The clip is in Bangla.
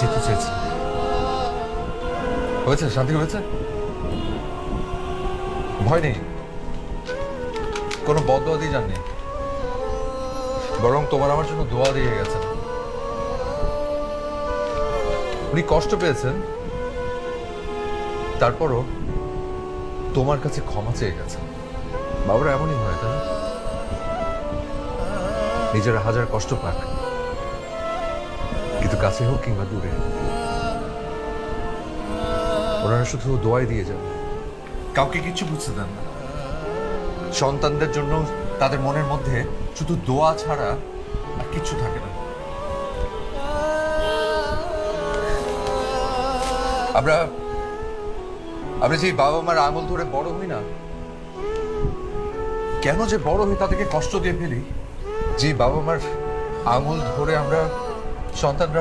এটাই তো চেয়েছি। হয়েছে, শান্তি হয়েছে, ভয় নেই, কোনো বদদোয়া দিয়ে যাননি, বরং তোমার আমার জন্য দোয়া দিয়ে গেছেন। উনি কষ্ট পেয়েছেন, তারপরও তোমার কাছে ক্ষমা চেয়ে গেছেন। বাবারা এমনই হয়, তাই না? নিজেরা হাজার কষ্ট পাক, কিন্তু কাছে হোক কিংবা দূরে, ওনারা শুধু দোয়াই দিয়ে যান, কাউকে কিচ্ছু বুঝতে দেন না। সন্তানদের জন্য তাদের মনের মধ্যে শুধু দোয়া ছাড়া আর কিচ্ছু থাকে না। আমরা আমরা যে বাবা মার আঙুল ধরে বড় হই না, কেন যে বড় হই তাদেরকে কষ্ট দিয়ে ফেলি? যে বাবা মার আঙুল ধরে আমরা সন্তানরা